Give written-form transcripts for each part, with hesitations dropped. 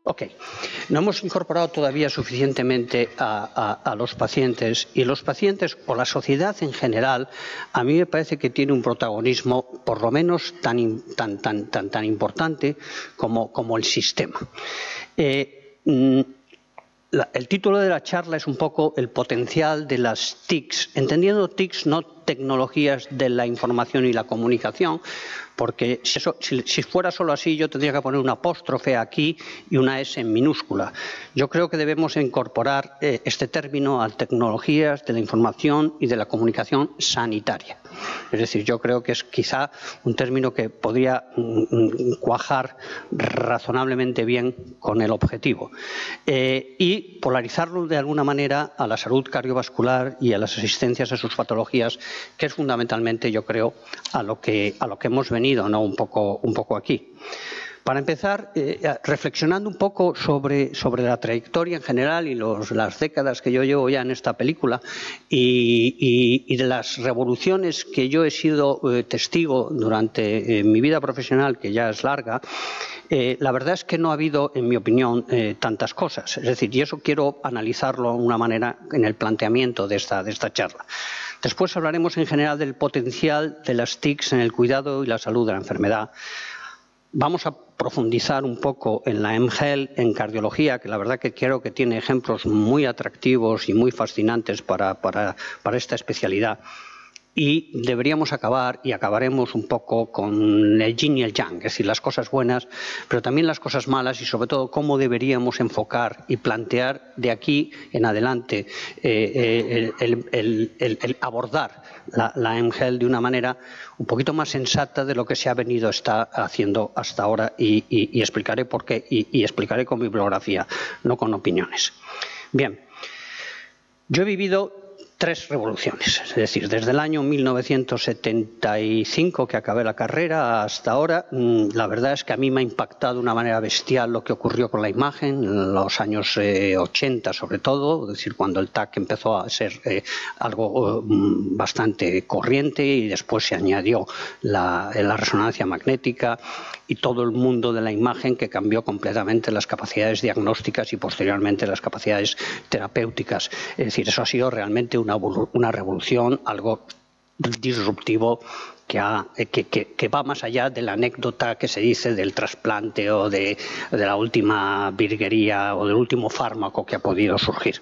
Ok, no hemos incorporado todavía suficientemente a los pacientes, y los pacientes o la sociedad en general a mí me parece que tiene un protagonismo por lo menos tan importante como el sistema. El título de la charla es un poco el potencial de las TICs, entendiendo TICs no tecnologías de la información y la comunicación, porque si fuera solo así yo tendría que poner un apóstrofe aquí y una S en minúscula. Yo creo que debemos incorporar este término a tecnologías de la información y de la comunicación sanitaria. Es decir, yo creo que es quizá un término que podría cuajar razonablemente bien con el objetivo. Y polarizarlo de alguna manera a la salud cardiovascular y a las asistencias a sus patologías, que es fundamentalmente, yo creo, a lo que hemos venido, ¿no? un poco aquí. Para empezar, reflexionando un poco sobre la trayectoria en general y las décadas que yo llevo ya en esta película y de las revoluciones que yo he sido testigo durante mi vida profesional, que ya es larga, la verdad es que no ha habido, en mi opinión, tantas cosas. Es decir, y eso quiero analizarlo de una manera en el planteamiento de esta charla. Después hablaremos en general del potencial de las TICs en el cuidado y la salud de la enfermedad. Vamos a profundizar un poco en la MGEL, en cardiología, que la verdad que creo que tiene ejemplos muy atractivos y muy fascinantes para esta especialidad. Y deberíamos acabar, y acabaremos un poco con el yin y el yang, es decir, las cosas buenas, pero también las cosas malas y sobre todo cómo deberíamos enfocar y plantear de aquí en adelante el abordar la MGEL de una manera un poquito más sensata de lo que se ha venido haciendo hasta ahora y explicaré por qué y explicaré con bibliografía, no con opiniones. Bien, yo he vivido 3 revoluciones, es decir, desde el año 1975 que acabé la carrera hasta ahora. La verdad es que a mí me ha impactado de una manera bestial lo que ocurrió con la imagen en los años 80 sobre todo, es decir, cuando el TAC empezó a ser algo bastante corriente y después se añadió la resonancia magnética y todo el mundo de la imagen que cambió completamente las capacidades diagnósticas y posteriormente las capacidades terapéuticas. Es decir, eso ha sido realmente una revolución, algo disruptivo que va más allá de la anécdota que se dice del trasplante o de la última virguería o del último fármaco que ha podido surgir.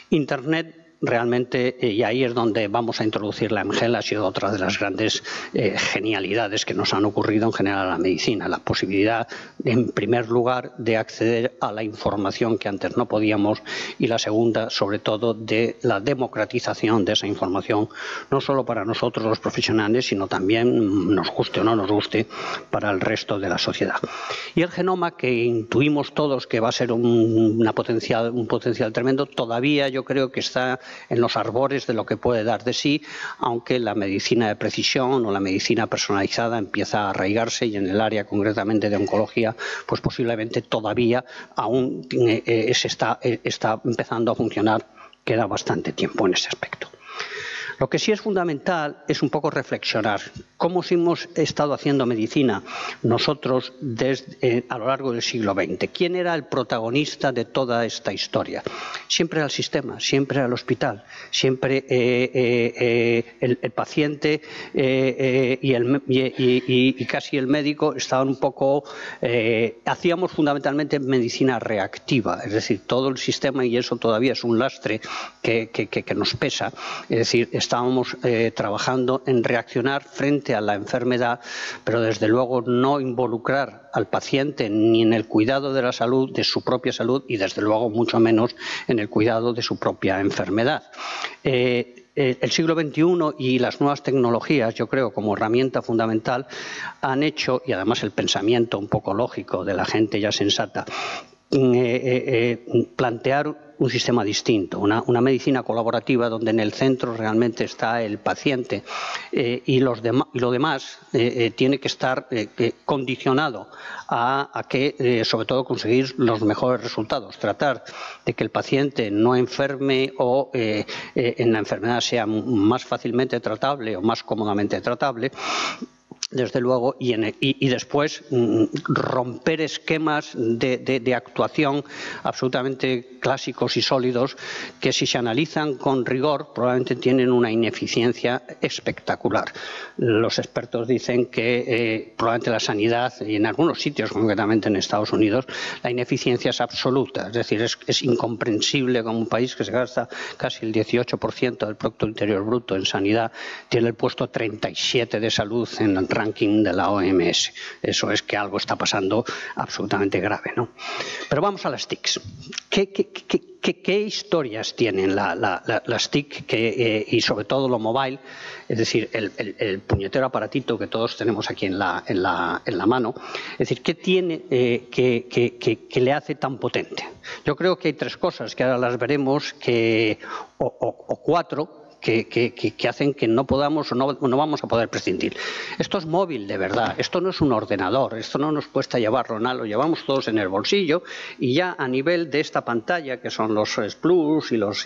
Internet realmente, y ahí es donde vamos a introducir la MGEL, ha sido otra de las grandes genialidades que nos han ocurrido en general a la medicina. La posibilidad, en primer lugar, de acceder a la información que antes no podíamos y la segunda, sobre todo, de la democratización de esa información, no solo para nosotros los profesionales, sino también, nos guste o no nos guste, para el resto de la sociedad. Y el genoma, que intuimos todos que va a ser un potencial tremendo, todavía yo creo que está en los arbores de lo que puede dar de sí, aunque la medicina de precisión o la medicina personalizada empieza a arraigarse y en el área concretamente de oncología, pues posiblemente todavía aún está empezando a funcionar, queda bastante tiempo en ese aspecto. Lo que sí es fundamental es un poco reflexionar cómo hemos estado haciendo medicina nosotros a lo largo del siglo XX. ¿Quién era el protagonista de toda esta historia? Siempre era el sistema, siempre era el hospital, siempre el paciente y casi el médico estaban un poco... hacíamos fundamentalmente medicina reactiva, es decir, todo el sistema, y eso todavía es un lastre que nos pesa, es decir, estábamos trabajando en reaccionar frente a la enfermedad, pero desde luego no involucrar al paciente ni en el cuidado de la salud, de su propia salud, y desde luego mucho menos en el cuidado de su propia enfermedad. El siglo XXI y las nuevas tecnologías, yo creo, como herramienta fundamental, han hecho, y además el pensamiento un poco lógico de la gente ya sensata, plantear un sistema distinto, una medicina colaborativa donde en el centro realmente está el paciente y lo demás tiene que estar condicionado a que, sobre todo, conseguir los mejores resultados, tratar de que el paciente no enferme o en la enfermedad sea más fácilmente tratable o más cómodamente tratable, desde luego, y después romper esquemas de actuación absolutamente clásicos y sólidos que, si se analizan con rigor, probablemente tienen una ineficiencia espectacular. Los expertos dicen que probablemente la sanidad, y en algunos sitios, concretamente en Estados Unidos, la ineficiencia es absoluta. Es decir, es incomprensible como un país que se gasta casi el 18% del Producto Interior Bruto en sanidad tiene el puesto 37 de salud en el ranking de la OMS. Eso es que algo está pasando absolutamente grave, ¿no? Pero vamos a las TICs. ¿Qué historias tienen las TIC y sobre todo lo mobile? Es decir, el puñetero aparatito que todos tenemos aquí en la mano. Es decir, ¿qué tiene que le hace tan potente? Yo creo que hay tres cosas que ahora las veremos, o cuatro, que hacen que no podamos o no vamos a poder prescindir. Esto es móvil de verdad, esto no es un ordenador, esto no nos cuesta llevarlo, nada, lo llevamos todos en el bolsillo, y ya a nivel de esta pantalla, que son los S Plus y los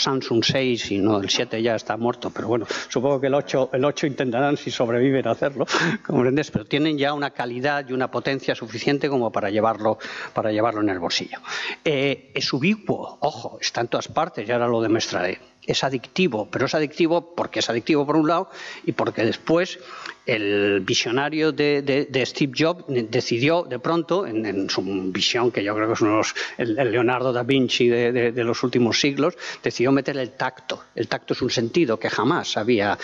Samsung 6, y no, el 7 ya está muerto, pero bueno, supongo que el 8 intentarán, si sobreviven, a hacerlo, ¿comprendes? Pero tienen ya una calidad y una potencia suficiente como para llevarlo en el bolsillo. Es ubicuo, ojo, está en todas partes, y ahora lo demostraré. Es adictivo, pero es adictivo porque es adictivo por un lado y porque después el visionario de Steve Jobs decidió de pronto, en su visión, que yo creo que es el Leonardo da Vinci de los últimos siglos, decidió meter el tacto. El tacto es un sentido que jamás se había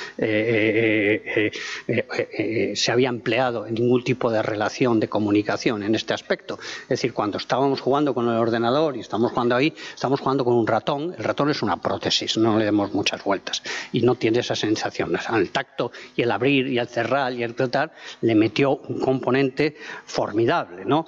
empleado en ningún tipo de relación de comunicación en este aspecto. Es decir, cuando estábamos jugando con el ordenador y estamos jugando ahí, estamos jugando con un ratón. El ratón es una prótesis, no le demos muchas vueltas y no tiene esa sensación. El tacto y el abrir y el cerrar y el tratar le metió un componente formidable, ¿no?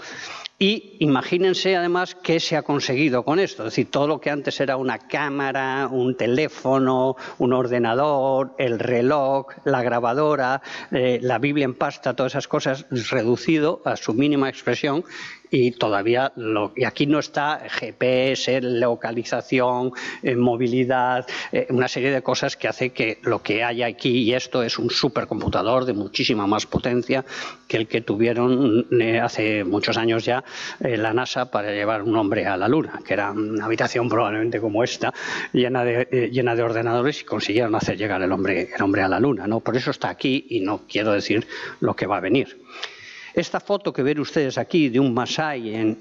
Y imagínense además qué se ha conseguido con esto. Es decir, todo lo que antes era una cámara, un teléfono, un ordenador, el reloj, la grabadora, la Biblia en pasta, todas esas cosas, reducido a su mínima expresión. Y todavía, y aquí no está GPS, localización, movilidad, una serie de cosas que hace que lo que hay aquí, y esto es un supercomputador de muchísima más potencia que el que tuvieron hace muchos años ya la NASA para llevar un hombre a la Luna, que era una habitación probablemente como esta, llena de ordenadores, y consiguieron hacer llegar el hombre a la Luna, ¿no? Por eso está aquí, y no quiero decir lo que va a venir. Esta foto que ven ustedes aquí de un masái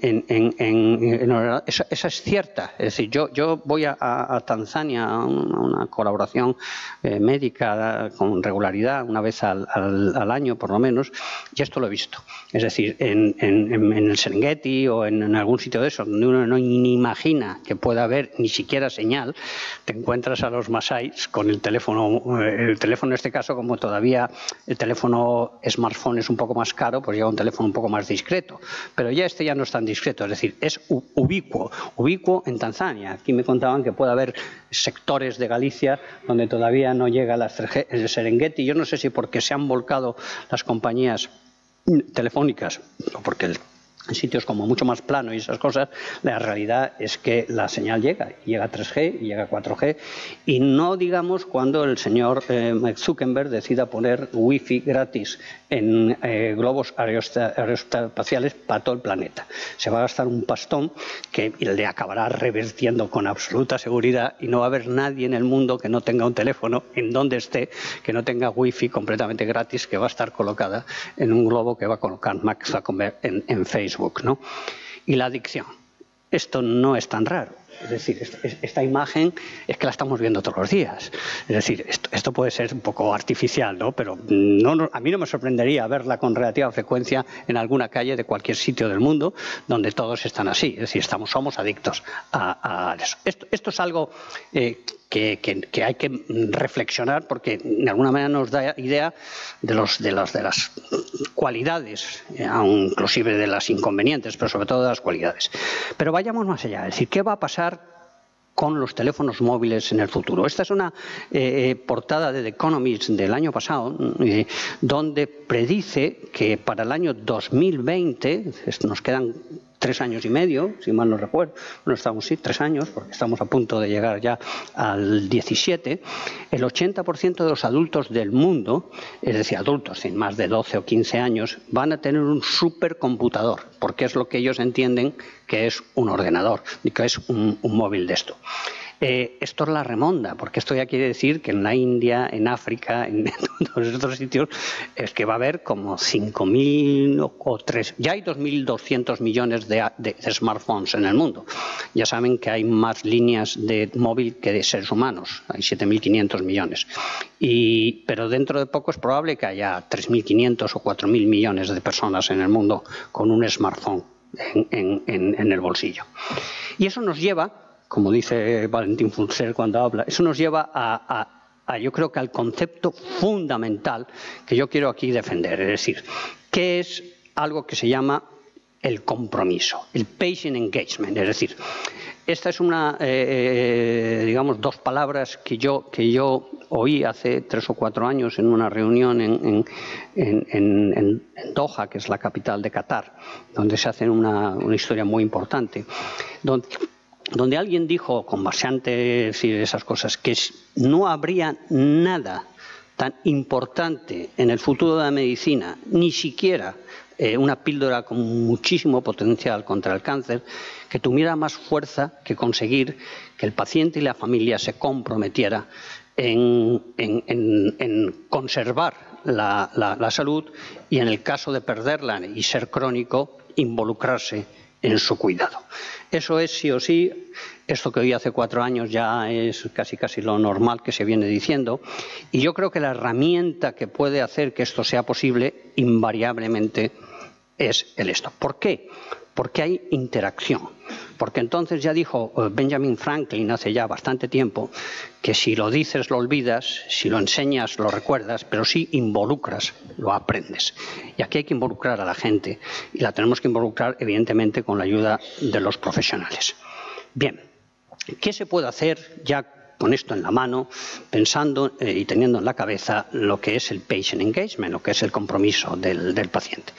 esa es cierta. Es decir, yo voy a Tanzania a una colaboración médica con regularidad, una vez al año por lo menos, y esto lo he visto. Es decir, en el Serengeti o en algún sitio de esos donde uno no ni imagina que pueda haber ni siquiera señal, te encuentras a los masáis con el teléfono en este caso, como todavía el teléfono smartphone es un poco más caro, pues lleva un teléfono un poco más discreto, pero ya ya no es tan discreto, es decir, es ubicuo en Tanzania. Aquí me contaban que puede haber sectores de Galicia donde todavía no llega las 3G, el Serengeti. Yo no sé si porque se han volcado las compañías telefónicas o porque en sitios como mucho más plano y esas cosas, la realidad es que la señal llega 3G y llega 4G, y no digamos cuando el señor Zuckerberg decida poner wifi gratis en globos aeroespaciales para todo el planeta. Se va a gastar un pastón que le acabará revirtiendo con absoluta seguridad, y no va a haber nadie en el mundo que no tenga un teléfono en donde esté, que no tenga wifi completamente gratis, que va a estar colocada en un globo que va a colocar Mark Zuckerberg en Facebook, ¿no? Y la adicción. Esto no es tan raro. Es decir, esta imagen es que la estamos viendo todos los días. Es decir, esto puede ser un poco artificial, ¿no? Pero a mí no me sorprendería verla con relativa frecuencia en alguna calle de cualquier sitio del mundo donde todos están así. Es decir, somos adictos a eso. Esto es algo que hay que reflexionar, porque de alguna manera nos da idea de las cualidades, inclusive de las inconvenientes, pero sobre todo de las cualidades. Pero vayamos más allá. Es decir, ¿qué va a pasar con los teléfonos móviles en el futuro? Esta es una portada de The Economist del año pasado, donde predice que para el año 2020, nos quedan 3 años y medio, si mal no recuerdo, bueno, estamos, sí, 3 años, porque estamos a punto de llegar ya al 17, el 80% de los adultos del mundo, es decir, adultos sin más de 12 o 15 años, van a tener un supercomputador, porque es lo que ellos entienden que es un ordenador y que es un móvil de esto. Esto es la remonda, porque esto ya quiere decir que en la India, en África, en todos estos sitios, es que va a haber como 5.000 o 3, ya hay 2.200 millones de smartphones en el mundo. Ya saben que hay más líneas de móvil que de seres humanos, hay 7.500 millones. Pero dentro de poco es probable que haya 3.500 o 4.000 millones de personas en el mundo con un smartphone en el bolsillo. Y eso nos lleva, como dice Valentín Fuster cuando habla, eso nos lleva yo creo que al concepto fundamental que yo quiero aquí defender, es decir, ¿qué es algo que se llama el compromiso, el patient engagement? Es decir, esta es una, digamos, 2 palabras que yo oí hace 3 o 4 años en una reunión en Doha, que es la capital de Qatar, donde se hace una historia muy importante, donde alguien dijo, con bastante esas cosas, que no habría nada tan importante en el futuro de la medicina, ni siquiera una píldora con muchísimo potencial contra el cáncer, que tuviera más fuerza que conseguir que el paciente y la familia se comprometieran en conservar la salud y, en el caso de perderla y ser crónico, involucrarse en su cuidado. Eso es sí o sí, esto que oí hace 4 años ya es casi lo normal que se viene diciendo, y yo creo que la herramienta que puede hacer que esto sea posible invariablemente es el esto. ¿Por qué? Porque hay interacción. Porque entonces ya dijo Benjamin Franklin hace ya bastante tiempo que si lo dices lo olvidas, si lo enseñas lo recuerdas, pero si involucras lo aprendes. Y aquí hay que involucrar a la gente y la tenemos que involucrar evidentemente con la ayuda de los profesionales. Bien, ¿qué se puede hacer ya con esto en la mano, pensando y teniendo en la cabeza lo que es el patient engagement, lo que es el compromiso del paciente?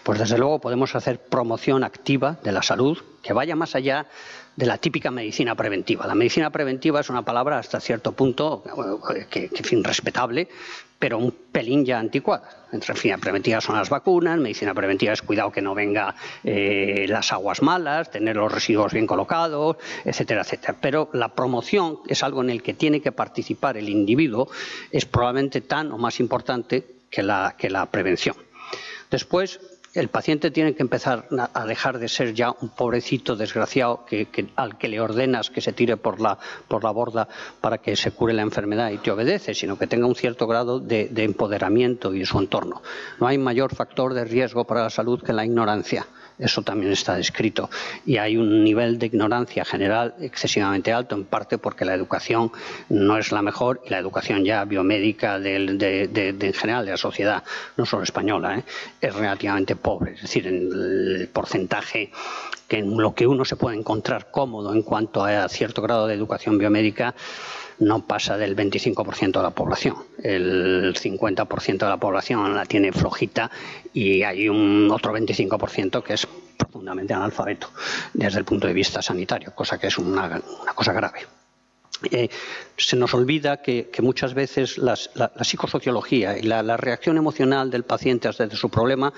Pues desde luego podemos hacer promoción activa de la salud que vaya más allá de la típica medicina preventiva. La medicina preventiva es una palabra hasta cierto punto que respetable, pero un pelín ya anticuada. Medicina preventiva son las vacunas, medicina preventiva es cuidado que no venga las aguas malas, tener los residuos bien colocados, etcétera, etcétera. Pero la promoción es algo en el que tiene que participar el individuo, es probablemente tan o más importante que la prevención. Después, el paciente tiene que empezar a dejar de ser ya un pobrecito desgraciado al que le ordenas que se tire por la borda para que se cure la enfermedad y te obedece, sino que tenga un cierto grado de empoderamiento y de su entorno. No hay mayor factor de riesgo para la salud que la ignorancia. Eso también está descrito. Y hay un nivel de ignorancia general excesivamente alto, en parte porque la educación no es la mejor y la educación ya biomédica en general de la sociedad, no solo española, es relativamente pobre. Es decir, en el porcentaje que en lo que uno se puede encontrar cómodo en cuanto a cierto grado de educación biomédica no pasa del 25% de la población. El 50% de la población la tiene flojita y hay un otro 25% que es profundamente analfabeto desde el punto de vista sanitario, cosa que es una cosa grave. Se nos olvida que muchas veces la psicosociología y la reacción emocional del paciente ante su problema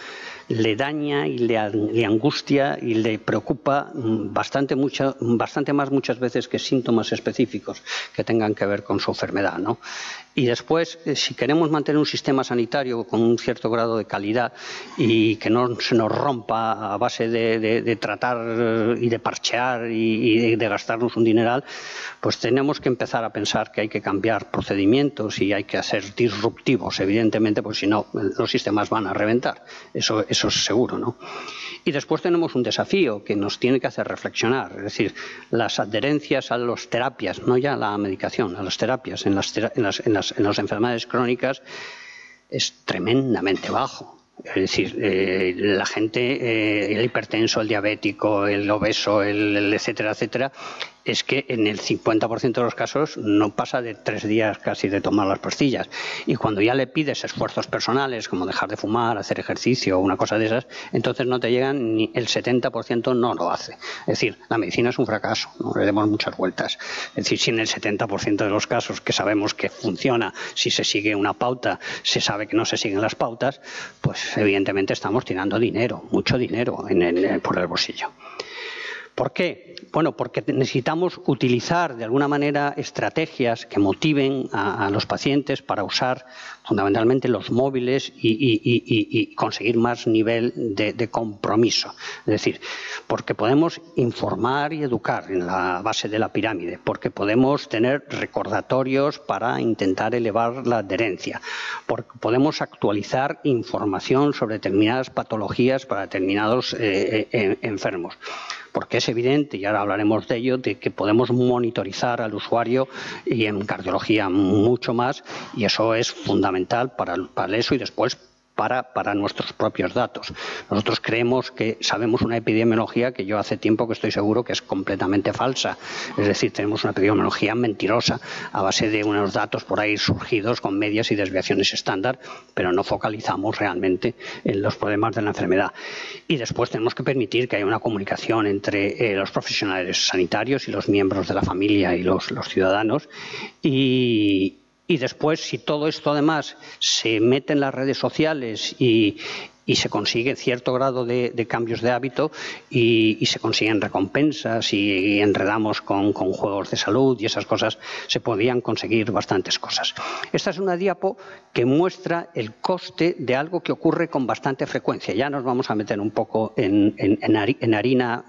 le daña y le angustia y le preocupa bastante más muchas veces que síntomas específicos que tengan que ver con su enfermedad, ¿no? Y después, si queremos mantener un sistema sanitario con un cierto grado de calidad y que no se nos rompa a base de tratar y de parchear y de gastarnos un dineral, pues tenemos que empezar a pensar que hay que cambiar procedimientos y hay que hacer disruptivos, evidentemente, porque si no los sistemas van a reventar. Eso es seguro, ¿no? Y después tenemos un desafío que nos tiene que hacer reflexionar, es decir, las adherencias a las terapias, no ya a la medicación, a las terapias en las enfermedades crónicas es tremendamente bajo. Es decir, la gente, el hipertenso, el diabético, el obeso, el etcétera, etcétera, es que en el 50% de los casos no pasa de 3 días casi de tomar las pastillas. Y cuando ya le pides esfuerzos personales, como dejar de fumar, hacer ejercicio o una cosa de esas, entonces no te llegan, ni el 70% no lo hace. Es decir, la medicina es un fracaso, no le demos muchas vueltas. Es decir, si en el 70% de los casos que sabemos que funciona, si se sigue una pauta, se sabe que no se siguen las pautas, pues evidentemente estamos tirando dinero, mucho dinero por el bolsillo. ¿Por qué? Bueno, porque necesitamos utilizar de alguna manera estrategias que motiven a los pacientes para usar fundamentalmente los móviles y conseguir más nivel de compromiso. Es decir, porque podemos informar y educar en la base de la pirámide, porque podemos tener recordatorios para intentar elevar la adherencia, porque podemos actualizar información sobre determinadas patologías para determinados enfermos. Porque es evidente, y ahora hablaremos de ello, de que podemos monitorizar al usuario y en cardiología mucho más, y eso es fundamental para eso y después para nuestros propios datos. Nosotros creemos que sabemos una epidemiología que yo hace tiempo que estoy seguro que es completamente falsa. Es decir, tenemos una epidemiología mentirosa a base de unos datos por ahí surgidos con medias y desviaciones estándar, pero no focalizamos realmente en los problemas de la enfermedad. Y después tenemos que permitir que haya una comunicación entre los profesionales sanitarios y los miembros de la familia y los ciudadanos. Y después, si todo esto además se mete en las redes sociales y se consigue cierto grado de cambios de hábito y se consiguen recompensas y enredamos con juegos de salud y esas cosas, se podían conseguir bastantes cosas. Esta es una diapo que muestra el coste de algo que ocurre con bastante frecuencia. Ya nos vamos a meter un poco en harina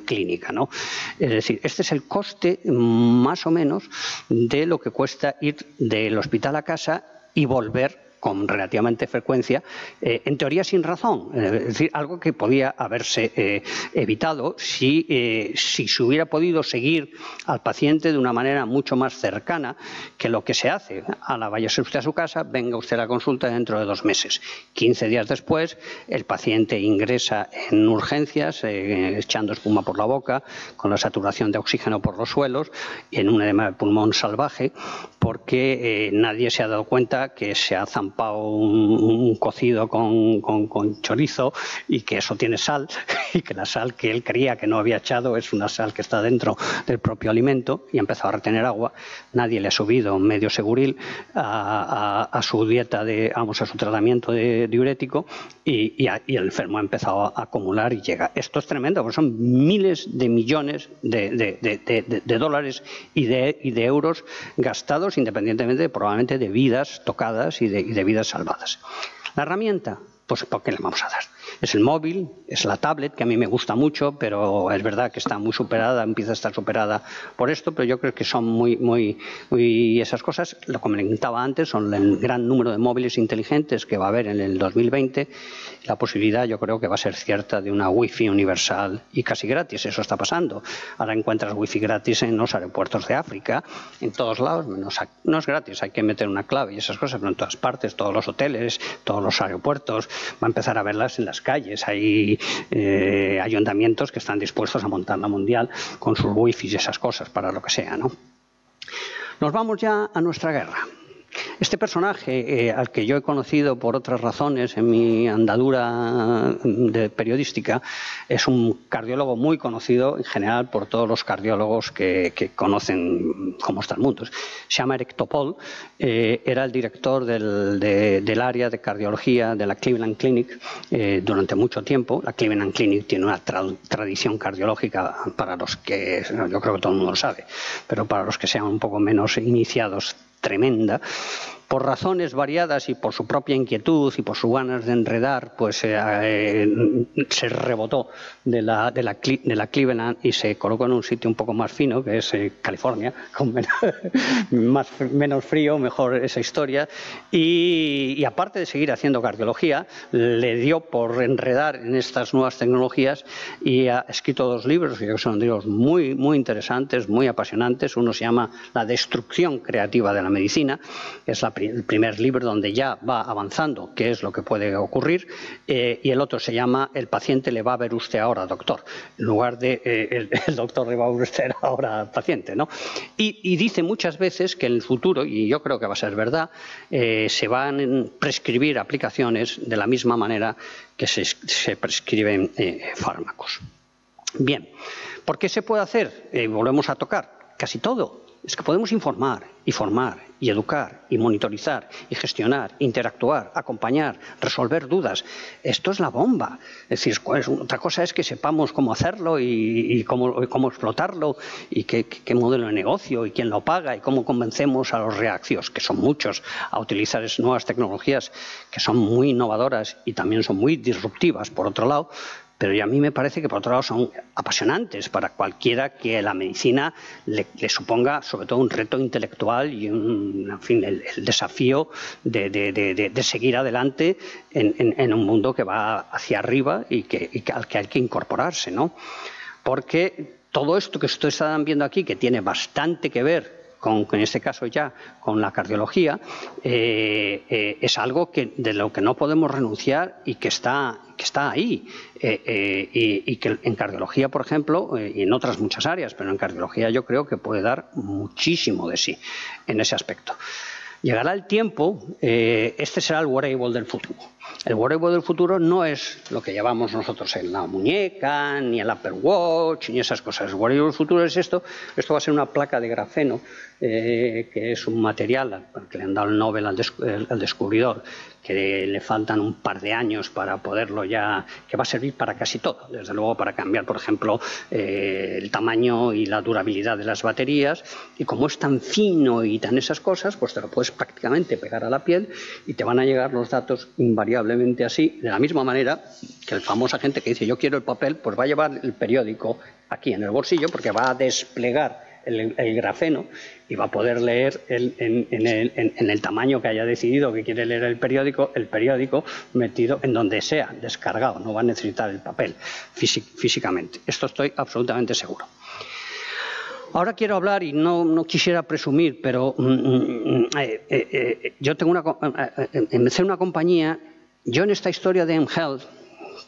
clínica, ¿no? Es decir, este es el coste más o menos de lo que cuesta ir del hospital a casa y volver con relativamente frecuencia, en teoría sin razón, es decir, algo que podía haberse evitado si se hubiera podido seguir al paciente de una manera mucho más cercana que lo que se hace. Váyase usted a su casa, venga usted a la consulta dentro de 2 meses. 15 días después, el paciente ingresa en urgencias, echando espuma por la boca, con la saturación de oxígeno por los suelos, en un edema de pulmón salvaje, porque nadie se ha dado cuenta que se ha zampado un cocido con chorizo y que eso tiene sal y que la sal que él creía que no había echado es una sal que está dentro del propio alimento y ha empezado a retener agua. Nadie le ha subido medio seguril a su dieta, a su tratamiento de diurético y el enfermo ha empezado a acumular y llega. Esto es tremendo, porque son miles de millones de dólares y de euros gastados independientemente probablemente de vidas tocadas y de vidas salvadas. La herramienta, pues ¿por qué le vamos a dar? Es el móvil, es la tablet, que a mí me gusta mucho, pero es verdad que está muy superada, empieza a estar superada por esto, pero yo creo que son muy esas cosas, lo comentaba antes, son el gran número de móviles inteligentes que va a haber en el 2020, la posibilidad yo creo que va a ser cierta de una wifi universal y casi gratis, eso está pasando. Ahora encuentras wifi gratis en los aeropuertos de África, en todos lados, no es gratis, hay que meter una clave y esas cosas, pero en todas partes, todos los hoteles, todos los aeropuertos, va a empezar a verlas en las calles. Hay ayuntamientos que están dispuestos a montar la mundial con sus wifi y esas cosas para lo que sea, ¿no? Nos vamos ya a nuestra guerra. Este personaje, al que yo he conocido por otras razones en mi andadura periodística, es un cardiólogo muy conocido en general por todos los cardiólogos que conocen cómo está el mundo. Se llama Eric Topol, era el director del área de cardiología de la Cleveland Clinic durante mucho tiempo. La Cleveland Clinic tiene una tradición cardiológica para los que, yo creo que todo el mundo lo sabe, pero para los que sean un poco menos iniciados, tremenda. Por razones variadas y por su propia inquietud y por sus ganas de enredar, pues se rebotó de la Cleveland y se colocó en un sitio un poco más fino, que es California, con menos frío, mejor esa historia. Y aparte de seguir haciendo cardiología, le dio por enredar en estas nuevas tecnologías y ha escrito 2 libros, que son libros muy interesantes, muy apasionantes. Uno se llama La destrucción creativa de la medicina, es la primera el primer libro donde ya va avanzando qué es lo que puede ocurrir, y el otro se llama El paciente le va a ver usted ahora, doctor, en lugar de el doctor le va a ver usted ahora al paciente, ¿no? Y dice muchas veces que en el futuro, y yo creo que va a ser verdad, se van a prescribir aplicaciones de la misma manera que se prescriben fármacos. Bien, ¿por qué se puede hacer? Volvemos a tocar casi todo. Es que podemos informar y formar y educar y monitorizar y gestionar, interactuar, acompañar, resolver dudas. Esto es la bomba. Es decir, otra cosa es que sepamos cómo hacerlo y cómo explotarlo y qué modelo de negocio y quién lo paga y cómo convencemos a los reaccios, que son muchos, a utilizar esas nuevas tecnologías que son muy innovadoras y también son muy disruptivas, por otro lado. Pero a mí me parece que, por otro lado, son apasionantes para cualquiera que la medicina le suponga, sobre todo, un reto intelectual y en fin, el desafío de seguir adelante en un mundo que va hacia arriba y al que hay que incorporarse, ¿no? Porque todo esto que ustedes están viendo aquí, que tiene bastante que ver en este caso ya con la cardiología, es algo de lo que no podemos renunciar y que está ahí. Y que en cardiología, por ejemplo, y en otras muchas áreas, pero en cardiología yo creo que puede dar muchísimo de sí en ese aspecto. Llegará el tiempo, este será el wearable del futuro. El wearable del futuro no es lo que llevamos nosotros en la muñeca, ni el Apple Watch, ni esas cosas. El wearable del futuro es esto. Esto va a ser una placa de grafeno, que es un material al que le han dado el Nobel al descubridor, que le faltan un par de años para poderlo ya, que va a servir para casi todo, desde luego para cambiar, por ejemplo, el tamaño y la durabilidad de las baterías, y como es tan fino y tan esas cosas, pues te lo puedes prácticamente pegar a la piel y te van a llegar los datos invariablemente así, de la misma manera que el famoso agente que dice yo quiero el papel, pues va a llevar el periódico aquí en el bolsillo porque va a desplegar el grafeno y va a poder leer en el tamaño que haya decidido que quiere leer el periódico metido en donde sea, descargado, no va a necesitar el papel físicamente. Esto estoy absolutamente seguro. Ahora quiero hablar, y no quisiera presumir, pero yo tengo empecé una compañía, yo en esta historia de mHealth,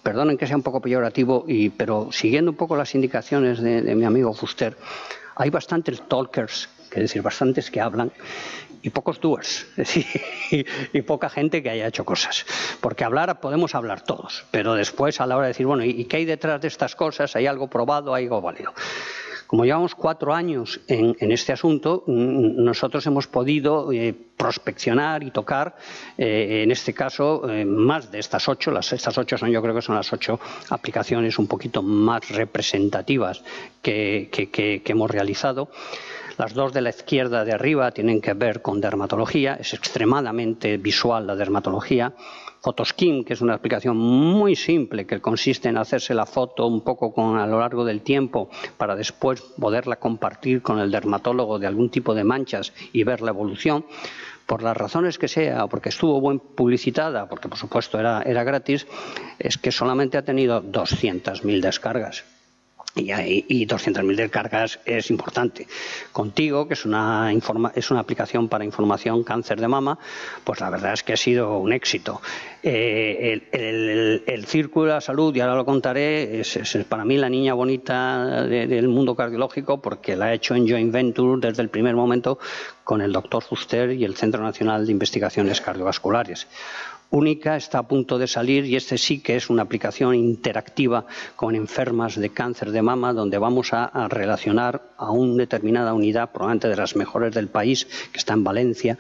perdonen que sea un poco peyorativo, pero siguiendo un poco las indicaciones de mi amigo Fuster, hay bastantes talkers, es decir, bastantes que hablan, y pocos doers, es decir, y poca gente que haya hecho cosas. Porque podemos hablar todos, pero después a la hora de decir, bueno, ¿y qué hay detrás de estas cosas? ¿Hay algo probado? ¿Hay algo válido? Como llevamos 4 años en este asunto, nosotros hemos podido prospeccionar y tocar, en este caso, más de estas 8. Estas 8 yo creo que son las 8 aplicaciones un poquito más representativas que hemos realizado. Las 2 de la izquierda de arriba tienen que ver con dermatología, es extremadamente visual la dermatología. Photoskim, que es una aplicación muy simple que consiste en hacerse la foto un poco a lo largo del tiempo para después poderla compartir con el dermatólogo de algún tipo de manchas y ver la evolución. Por las razones que sea, porque estuvo bien publicitada, porque por supuesto era gratis, es que solamente ha tenido 200.000 descargas. Y 200.000 descargas es importante. Contigo, que es una aplicación para información cáncer de mama, pues la verdad es que ha sido un éxito. El Círculo de la Salud, y ahora lo contaré, es para mí la niña bonita del mundo cardiológico, porque la ha hecho en joint venture desde el primer momento con el doctor Fuster y el Centro Nacional de Investigaciones Cardiovasculares. Única está a punto de salir, y este sí que es una aplicación interactiva con enfermas de cáncer de mama, donde vamos a relacionar a una determinada unidad, probablemente de las mejores del país, que está en Valencia,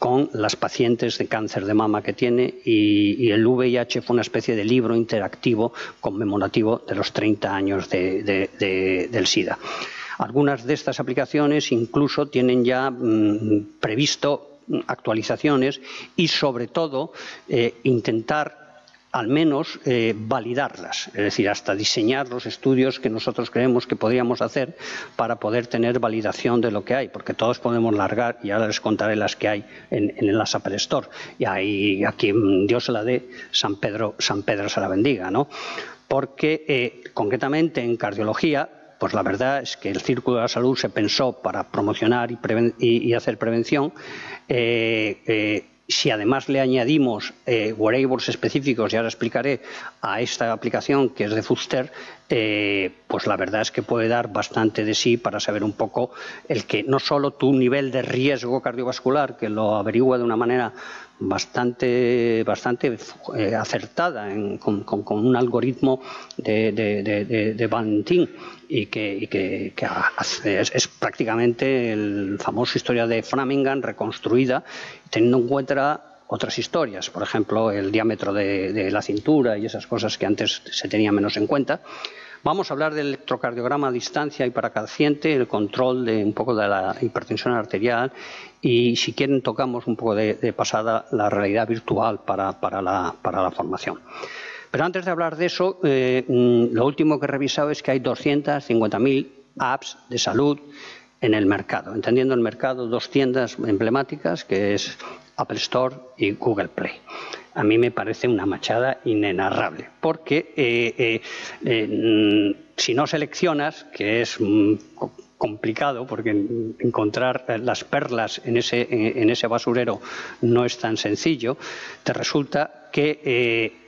con las pacientes de cáncer de mama que tiene, y el VIH fue una especie de libro interactivo conmemorativo de los 30 años del SIDA. Algunas de estas aplicaciones incluso tienen ya previsto actualizaciones y, sobre todo, intentar al menos validarlas, es decir, hasta diseñar los estudios que nosotros creemos que podríamos hacer para poder tener validación de lo que hay, porque todos podemos largar, y ahora les contaré las que hay en las Apple Store, y ahí a quien Dios se la dé, San Pedro se la bendiga, ¿no? Porque concretamente en cardiología pues la verdad es que el Círculo de la Salud se pensó para promocionar y hacer prevención. Si además le añadimos wearables específicos, y ahora explicaré, a esta aplicación que es de Fuster, pues la verdad es que puede dar bastante de sí para saber un poco el que no solo tu nivel de riesgo cardiovascular, que lo averigua de una manera bastante acertada con un algoritmo de Valentin, y que es prácticamente el famoso historia de Framingham reconstruida, teniendo en cuenta otras historias, por ejemplo, el diámetro de la cintura y esas cosas que antes se tenían menos en cuenta. Vamos a hablar del electrocardiograma a distancia y para cada paciente, el control de un poco de la hipertensión arterial, y si quieren tocamos un poco de pasada la realidad virtual para la formación. Pero antes de hablar de eso, lo último que he revisado es que hay 250.000 apps de salud en el mercado. Entendiendo el mercado, dos tiendas emblemáticas, que es Apple Store y Google Play. A mí me parece una machada inenarrable, porque si no seleccionas, que es complicado, porque encontrar las perlas en ese basurero no es tan sencillo, te resulta que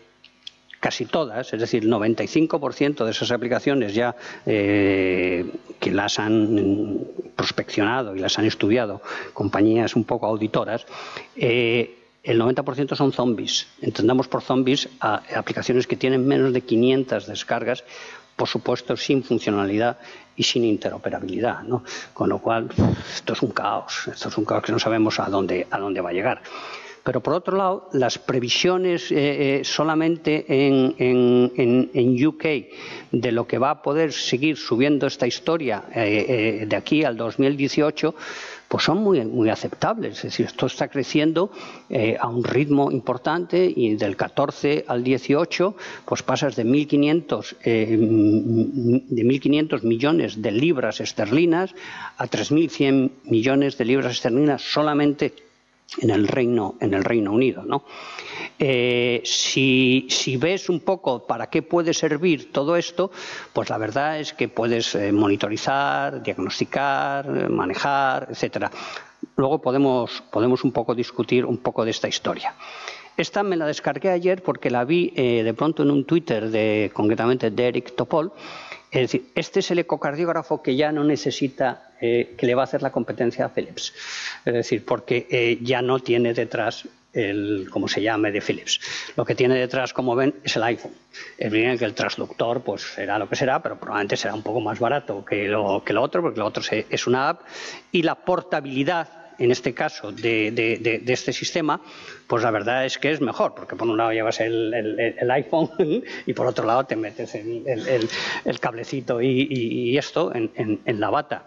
casi todas, es decir, el 95% de esas aplicaciones ya que las han prospeccionado y las han estudiado compañías un poco auditoras, el 90% son zombies. Entendamos por zombies a aplicaciones que tienen menos de 500 descargas, por supuesto sin funcionalidad y sin interoperabilidad, ¿no? Con lo cual, esto es un caos que no sabemos a dónde va a llegar. Pero por otro lado, las previsiones solamente en UK de lo que va a poder seguir subiendo esta historia de aquí al 2018, pues son muy aceptables. Es decir, esto está creciendo a un ritmo importante, y del 14 al 18 pues pasas de 1.500 millones de libras esterlinas a 3.100 millones de libras esterlinas solamente en el Reino Unido, ¿no? Si ves un poco para qué puede servir todo esto, pues la verdad es que puedes monitorizar, diagnosticar, manejar, etcétera. Luego podemos un poco discutir un poco de esta historia. Esta me la descargué ayer porque la vi de pronto en un Twitter concretamente de Eric Topol. Es decir, este es el ecocardiógrafo que ya no necesita, que le va a hacer la competencia a Philips. Es decir, porque ya no tiene detrás como se llame, de Philips. Lo que tiene detrás, como ven, es el iPhone. Es bien que el transductor pues será lo que será, pero probablemente será un poco más barato que lo otro, porque lo otro es una app, y la portabilidad, en este caso, de este sistema, pues la verdad es que es mejor, porque por un lado llevas el iPhone y por otro lado te metes el cablecito y esto en la bata.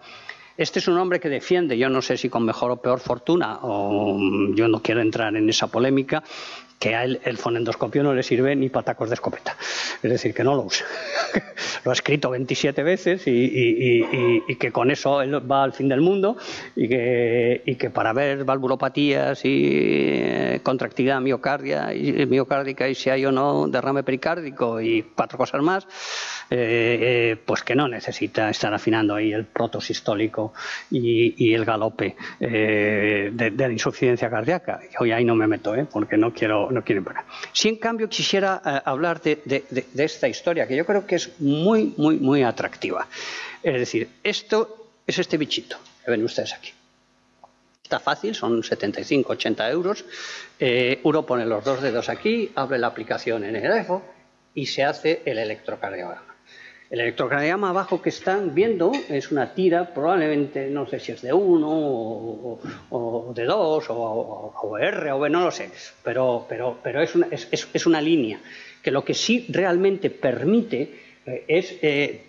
Este es un hombre que defiende, yo no sé si con mejor o peor fortuna, o yo no quiero entrar en esa polémica, que a él el fonendoscopio no le sirve ni para tacos de escopeta. Es decir, que no lo usa. Lo ha escrito 27 veces y que con eso él va al fin del mundo, y que para ver valvulopatías y contractilidad miocárdica y si hay o no derrame pericárdico y 4 cosas más, pues que no necesita estar afinando ahí el protosistólico y el galope de la insuficiencia cardíaca. Hoy ahí no me meto, porque no quiero parar. Sí, en cambio, quisiera hablar de esta historia, que yo creo que es muy atractiva. Es decir, esto es este bichito que ven ustedes aquí. Está fácil, son 75, 80 euros. Uno pone los 2 dedos aquí, abre la aplicación en el iPhone y se hace el electrocardiograma. El electrocardiograma abajo que están viendo es una tira, probablemente, no sé si es de 1 o de 2 o R o B, no lo sé, pero es una línea que lo que sí realmente permite es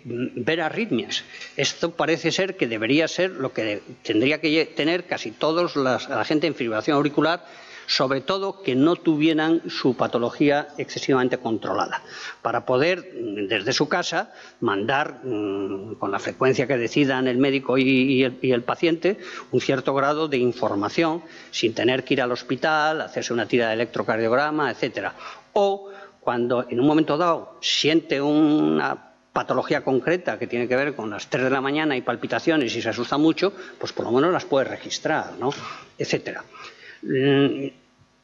ver arritmias. Esto parece ser que debería ser lo que tendría que tener casi todos la gente en fibrilación auricular, sobre todo que no tuvieran su patología excesivamente controlada, para poder desde su casa mandar con la frecuencia que decidan el médico y el paciente un cierto grado de información sin tener que ir al hospital, hacerse una tira de electrocardiograma, etcétera. O cuando en un momento dado siente una patología concreta que tiene que ver con las 3 de la mañana y palpitaciones y se asusta mucho, pues por lo menos las puede registrar, ¿no? Etcétera.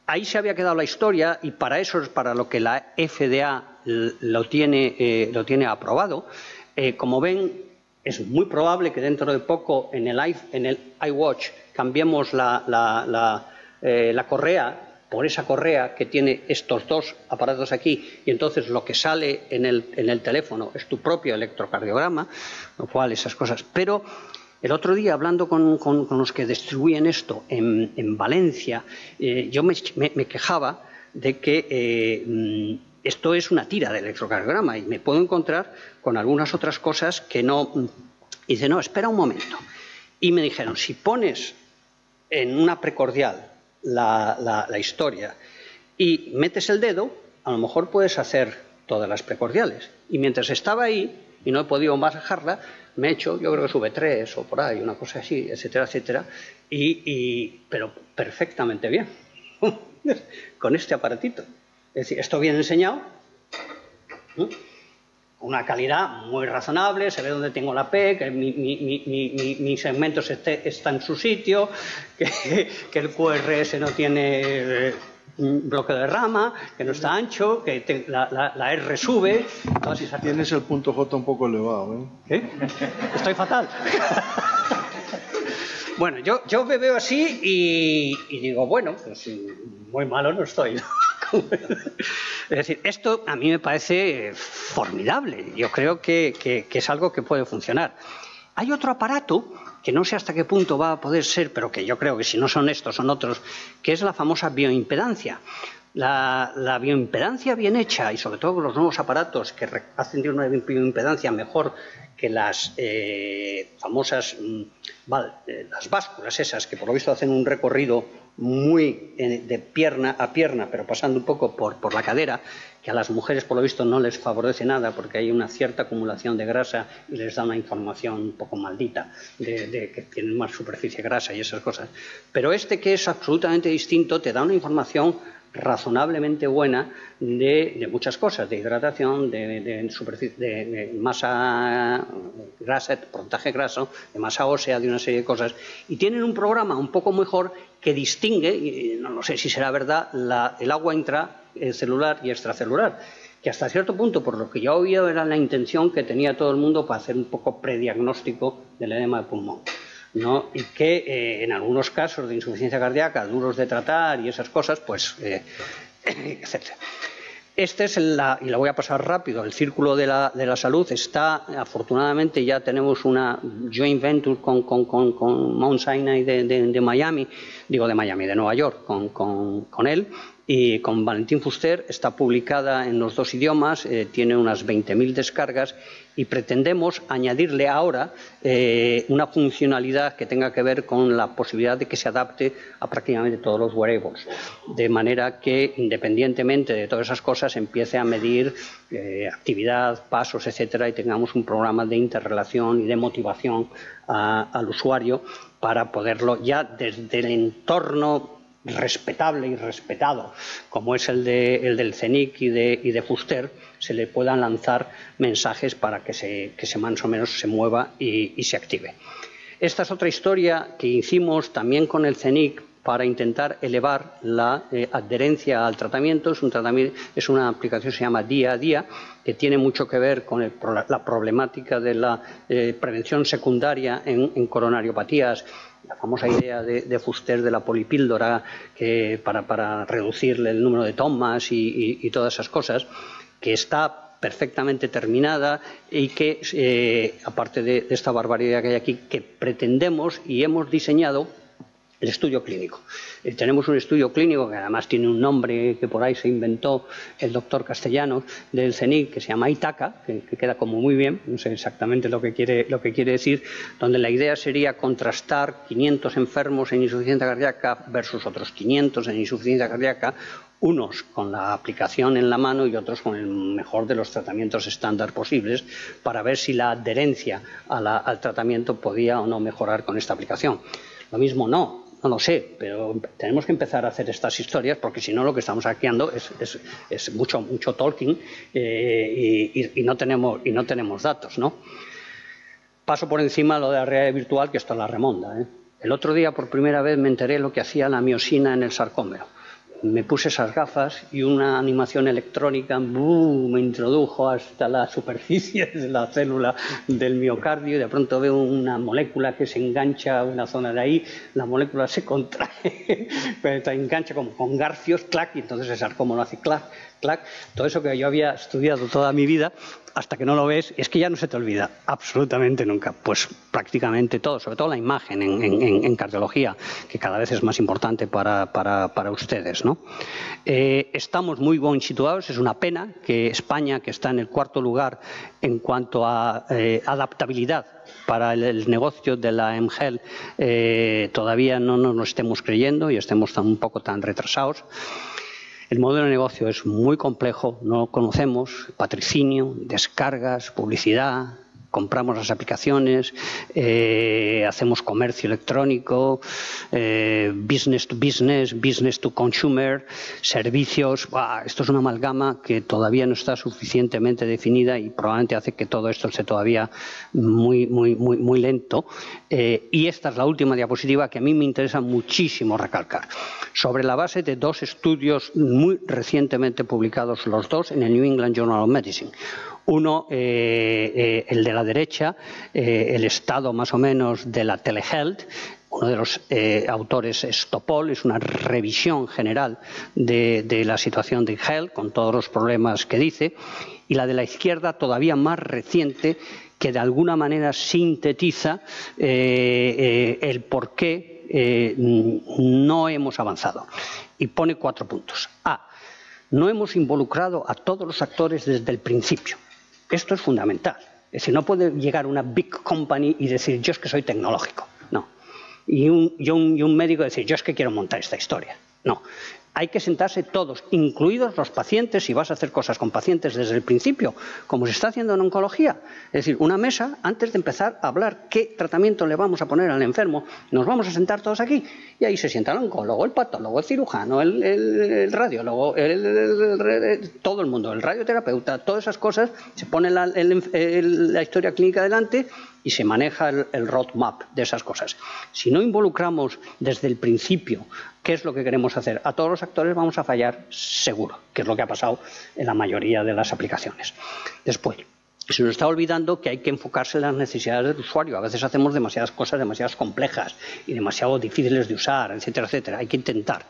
Ahí se había quedado la historia y para eso es para lo que la FDA lo tiene aprobado. Como ven, es muy probable que dentro de poco en el iWatch cambiemos la correa por esa correa que tiene estos dos aparatos aquí, y entonces lo que sale en el teléfono es tu propio electrocardiograma, lo cual esas cosas. Pero el otro día, hablando con los que distribuyen esto en Valencia, yo me quejaba de que esto es una tira de electrocardiograma y me puedo encontrar con algunas otras cosas que no. Y dice, no, espera un momento. Y me dijeron, si pones en una precordial la historia y metes el dedo, a lo mejor puedes hacer todas las precordiales. Y mientras estaba ahí y no he podido bajarla, me he hecho, yo creo que sube 3 o por ahí, una cosa así, etcétera, etcétera, pero perfectamente bien, con este aparatito. Es decir, esto bien enseñado, una calidad muy razonable, se ve dónde tengo la P, que mi segmento está en su sitio, que el QRS no tiene bloqueo de rama, que no está ancho, que la R sube. Tienes el punto J un poco elevado, ¿eh? Estoy fatal. Bueno, yo me veo así y digo, bueno, pues muy malo no estoy, ¿no? Es decir, esto a mí me parece formidable. Yo creo que es algo que puede funcionar. Hay otro aparato que no sé hasta qué punto va a poder ser, pero que yo creo que si no son estos son otros, que es la famosa bioimpedancia. La bioimpedancia bien hecha, y sobre todo con los nuevos aparatos que hacen de una bioimpedancia mejor que las famosas las básculas esas, que por lo visto hacen un recorrido muy de pierna a pierna, pero pasando un poco por la cadera, que a las mujeres por lo visto no les favorece nada porque hay una cierta acumulación de grasa y les da una información un poco maldita de que tienen más superficie grasa y esas cosas. Pero este, que es absolutamente distinto, te da una información razonablemente buena de muchas cosas, de hidratación, de masa grasa, de porcentaje graso, de masa ósea, de una serie de cosas, y tienen un programa un poco mejor que distingue, y no sé si será verdad, el agua intracelular y extracelular, que hasta cierto punto, por lo que yo he oído, era la intención que tenía todo el mundo para hacer un poco prediagnóstico del edema de pulmón, ¿no? Y que en algunos casos de insuficiencia cardíaca, duros de tratar y esas cosas, pues, etcétera. Este es y la voy a pasar rápido, el círculo de la salud está, afortunadamente ya tenemos una joint venture con Mount Sinai de Miami, de Nueva York, con él, y con Valentín Fuster, está publicada en los 2 idiomas, tiene unas 20.000 descargas y pretendemos añadirle ahora una funcionalidad que tenga que ver con la posibilidad de que se adapte a prácticamente todos los wearables, de manera que independientemente de todas esas cosas empiece a medir actividad, pasos, etcétera, y tengamos un programa de interrelación y de motivación al usuario para poderlo ya desde el entorno respetable y respetado, como es el del CENIC y de Fuster, se le puedan lanzar mensajes para que se más o menos se mueva y se active. Esta es otra historia que hicimos también con el CENIC para intentar elevar la adherencia al tratamiento. Es una aplicación que se llama Día a Día, que tiene mucho que ver con la problemática de la prevención secundaria en coronariopatías, la famosa idea de Fuster de la polipíldora para reducir el número de tomas y todas esas cosas, que está perfectamente terminada y que, aparte de esta barbaridad que hay aquí, que pretendemos y hemos diseñado el estudio clínico. Tenemos un estudio clínico que además tiene un nombre que por ahí se inventó el doctor Castellanos del CENIC, que se llama ITACA, que queda como muy bien, no sé exactamente lo que quiere decir, donde la idea sería contrastar 500 enfermos en insuficiencia cardíaca versus otros 500 en insuficiencia cardíaca, unos con la aplicación en la mano y otros con el mejor de los tratamientos estándar posibles, para ver si la adherencia al tratamiento podía o no mejorar con esta aplicación. Lo mismo no. no lo sé, pero tenemos que empezar a hacer estas historias porque si no lo que estamos hackeando es mucho talking y no tenemos datos, ¿no? Paso por encima lo de la realidad virtual, que esto la remonta, ¿eh? El otro día por primera vez me enteré lo que hacía la miosina en el sarcómero. Me puse esas gafas y una animación electrónica me introdujo hasta la superficie de la célula del miocardio y de pronto veo una molécula que se engancha a una zona de ahí, la molécula se contrae, pero se engancha como con garfios, clac, y entonces el sarcómero hace clac, clac. Todo eso que yo había estudiado toda mi vida, hasta que no lo ves, es que ya no se te olvida absolutamente nunca. Pues prácticamente todo, sobre todo la imagen en cardiología, que cada vez es más importante para ustedes, ¿no? Estamos muy bien situados. Es una pena que España, que está en el 4º lugar en cuanto a adaptabilidad para el negocio de la mGel, todavía no nos lo estemos creyendo y estemos un poco tan retrasados. El modelo de negocio es muy complejo, no lo conocemos, patrocinio, descargas, publicidad, compramos las aplicaciones, hacemos comercio electrónico, business to business, business to consumer, servicios. Esto es una amalgama que todavía no está suficientemente definida y probablemente hace que todo esto sea todavía muy lento. Y esta es la última diapositiva que a mí me interesa muchísimo recalcar. Sobre la base de 2 estudios muy recientemente publicados, los 2 en el New England Journal of Medicine. Uno, el de la derecha, el estado más o menos de la telehealth. Uno de los autores es Topol, es una revisión general de la situación de health con todos los problemas que dice. Y la de la izquierda, todavía más reciente, que de alguna manera sintetiza el por qué no hemos avanzado. Y pone 4 puntos. A. No hemos involucrado a todos los actores desde el principio. Esto es fundamental. Es decir, no puede llegar una big company y decir yo es que soy tecnológico. No. Y un médico decir yo es que quiero montar esta historia. No. Hay que sentarse todos, incluidos los pacientes, si vas a hacer cosas con pacientes desde el principio, como se está haciendo en oncología. Es decir, una mesa, antes de empezar a hablar qué tratamiento le vamos a poner al enfermo, nos vamos a sentar todos aquí y ahí se sienta el oncólogo, el patólogo, el cirujano, el radiólogo, todo el mundo, el radioterapeuta, todas esas cosas, se pone la historia clínica delante y se maneja el roadmap de esas cosas. Si no involucramos desde el principio qué es lo que queremos hacer a todos los actores, vamos a fallar seguro, que es lo que ha pasado en la mayoría de las aplicaciones. Después, se nos está olvidando que hay que enfocarse en las necesidades del usuario. A veces hacemos demasiadas cosas demasiado complejas y demasiado difíciles de usar, etcétera, etcétera. Hay que intentar.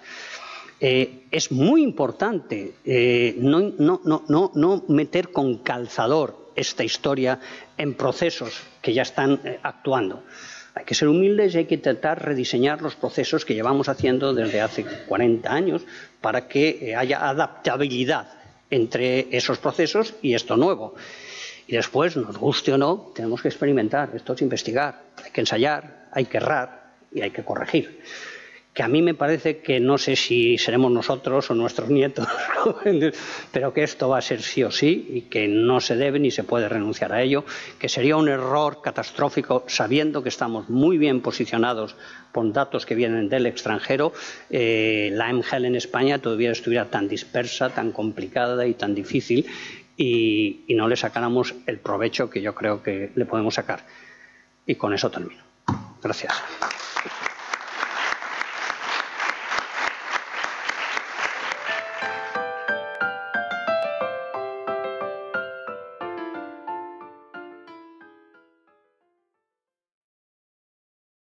Es muy importante no meter con calzador esta historia en procesos que ya están actuando. Hay que ser humildes y hay que intentar rediseñar los procesos que llevamos haciendo desde hace 40 años para que haya adaptabilidad entre esos procesos y esto nuevo. Y después, nos guste o no, tenemos que experimentar. Esto es investigar. Hay que ensayar, hay que errar y hay que corregir. Que a mí me parece que no sé si seremos nosotros o nuestros nietos, pero que esto va a ser sí o sí y que no se debe ni se puede renunciar a ello, que sería un error catastrófico sabiendo que estamos muy bien posicionados con datos que vienen del extranjero. La mGel en España todavía estuviera tan dispersa, tan complicada y tan difícil y no le sacáramos el provecho que yo creo que le podemos sacar. Y con eso termino. Gracias.